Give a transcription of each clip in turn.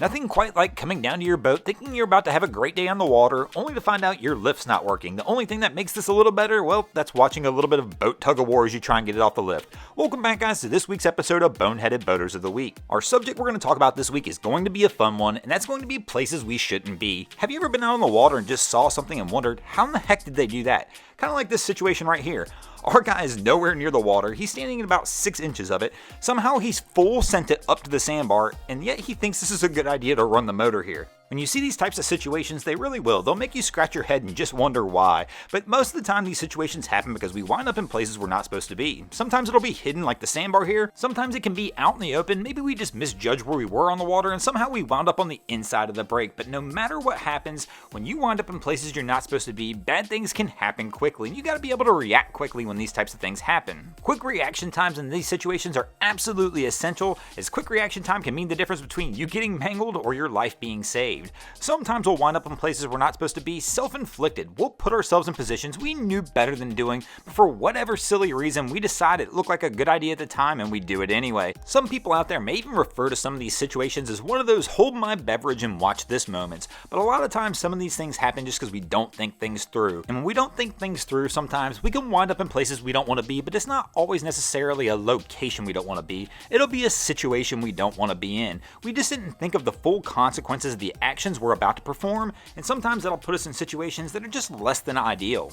Nothing quite like coming down to your boat thinking you're about to have a great day on the water, only to find out your lift's not working. The only thing that makes this a little better, well, that's watching a little bit of boat tug-of-war as you try and get it off the lift. Welcome back, guys, to this week's episode of Boneheaded Boaters of the Week. Our subject we're going to talk about this week is going to be a fun one, and that's going to be places we shouldn't be. Have you ever been out on the water and just saw something and wondered, how in the heck did they do that? Kind of like this situation right here. Our guy is nowhere near the water, he's standing at about 6 inches of it. Somehow he's full sent it up to the sandbar, and yet he thinks this is a good idea to run the motor here. When you see these types of situations, they really will. They'll make you scratch your head and just wonder why. But most of the time these situations happen because we wind up in places we're not supposed to be. Sometimes it'll be hidden like the sandbar here. Sometimes it can be out in the open. Maybe we just misjudged where we were on the water and somehow we wound up on the inside of the break. But no matter what happens, when you wind up in places you're not supposed to be, bad things can happen quickly. And you gotta be able to react quickly when these types of things happen. Quick reaction times in these situations are absolutely essential, as quick reaction time can mean the difference between you getting mangled or your life being saved. Sometimes we'll wind up in places we're not supposed to be, self-inflicted. We'll put ourselves in positions we knew better than doing, but for whatever silly reason, we decide it looked like a good idea at the time and we do it anyway. Some people out there may even refer to some of these situations as one of those hold my beverage and watch this moments, but a lot of times some of these things happen just because we don't think things through. And when we don't think things through, sometimes we can wind up in places we don't want to be, but it's not always necessarily a location we don't want to be. It'll be a situation we don't want to be in. We just didn't think of the full consequences of the actions we're about to perform, and sometimes that'll put us in situations that are just less than ideal.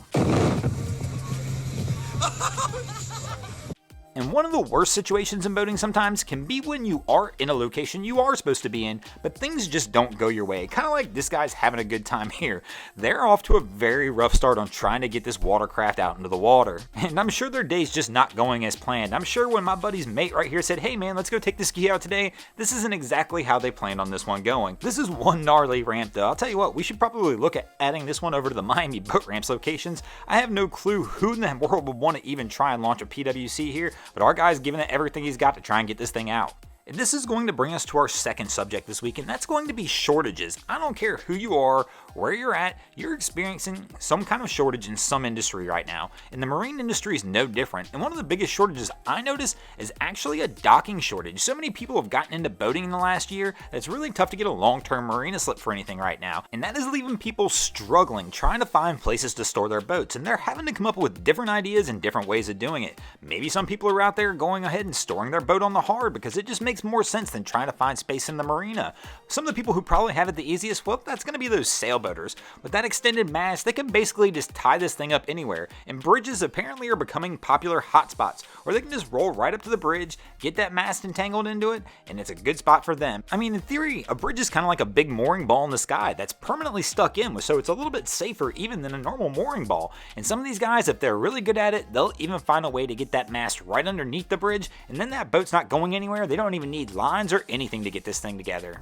And one of the worst situations in boating sometimes can be when you are in a location you are supposed to be in, but things just don't go your way. Kind of like this guy's having a good time here. They're off to a very rough start on trying to get this watercraft out into the water. And I'm sure their day's just not going as planned. I'm sure when my buddy's mate right here said, hey man, let's go take the ski out today, this isn't exactly how they planned on this one going. This is one gnarly ramp though. I'll tell you what, we should probably look at adding this one over to the Miami boat ramps locations. I have no clue who in the world would want to even try and launch a PWC here, but our guy's giving it everything he's got to try and get this thing out. And this is going to bring us to our second subject this week, and that's going to be shortages. I don't care who you are, where you're at, you're experiencing some kind of shortage in some industry right now. And the marine industry is no different. And one of the biggest shortages I notice is actually a docking shortage. So many people have gotten into boating in the last year that it's really tough to get a long-term marina slip for anything right now. And that is leaving people struggling, trying to find places to store their boats. And they're having to come up with different ideas and different ways of doing it. Maybe some people are out there going ahead and storing their boat on the hard because it just makes more sense than trying to find space in the marina. Some of the people who probably have it the easiest, well, that's going to be those sailboaters. With that extended mast, they can basically just tie this thing up anywhere, and bridges apparently are becoming popular hotspots, where they can just roll right up to the bridge, get that mast entangled into it, and it's a good spot for them. I mean, in theory, a bridge is kind of like a big mooring ball in the sky that's permanently stuck in, so it's a little bit safer even than a normal mooring ball. And some of these guys, if they're really good at it, they'll even find a way to get that mast right underneath the bridge, and then that boat's not going anywhere. They don't even need lines or anything to get this thing together.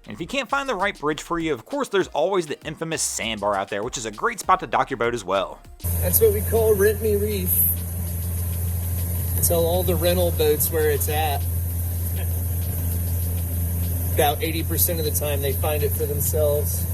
And if you can't find the right bridge for you, of course there's always the infamous sandbar out there, which is a great spot to dock your boat as well. That's what we call rent me reef. Tell all the rental boats where it's at. About 80% of the time they find it for themselves.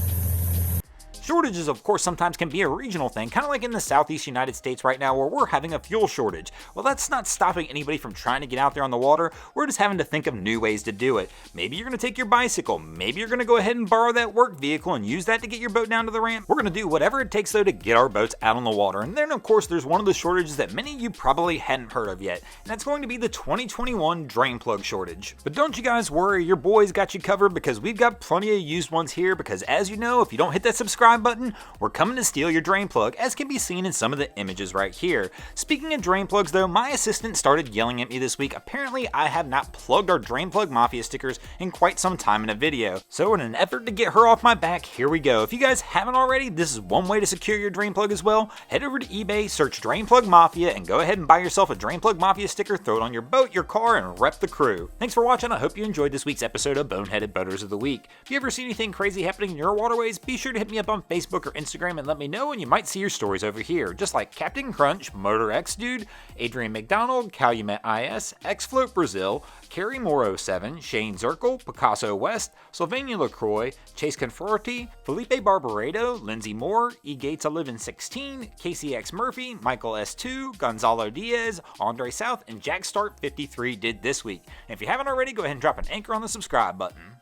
Shortages, of course, sometimes can be a regional thing, kind of like in the southeast United States right now where we're having a fuel shortage. Well, that's not stopping anybody from trying to get out there on the water. We're just having to think of new ways to do it. Maybe you're going to take your bicycle. Maybe you're going to go ahead and borrow that work vehicle and use that to get your boat down to the ramp. We're going to do whatever it takes, though, to get our boats out on the water. And then, of course, there's one of the shortages that many of you probably hadn't heard of yet, and that's going to be the 2021 drain plug shortage. But don't you guys worry, your boys got you covered because we've got plenty of used ones here because, as you know, if you don't hit that subscribe button, we're coming to steal your drain plug, as can be seen in some of the images right here. Speaking of drain plugs though, my assistant started yelling at me this week. Apparently I have not plugged our Drain Plug Mafia stickers in quite some time in a video. So in an effort to get her off my back, here we go. If you guys haven't already, this is one way to secure your drain plug as well. Head over to eBay, search Drain Plug Mafia, and go ahead and buy yourself a Drain Plug Mafia sticker, throw it on your boat, your car, and rep the crew. Thanks for watching. I hope you enjoyed this week's episode of Boneheaded Boaters of the Week. If you ever see anything crazy happening in your waterways, be sure to hit me up on Facebook or Instagram and let me know, and you might see your stories over here, just like Captain Crunch, Motor X Dude, Adrian McDonald, Calumet IS, X-Float Brazil, Carrie Moro 7, Shane Zirkle, Picasso West, Sylvania LaCroix, Chase Conforti, Felipe Barbaredo, Lindsay Moore, E. Gates 1116, Casey X Murphy, Michael S2, Gonzalo Diaz, Andre South, and Jack Start 53 did this week. And if you haven't already, go ahead and drop an anchor on the subscribe button.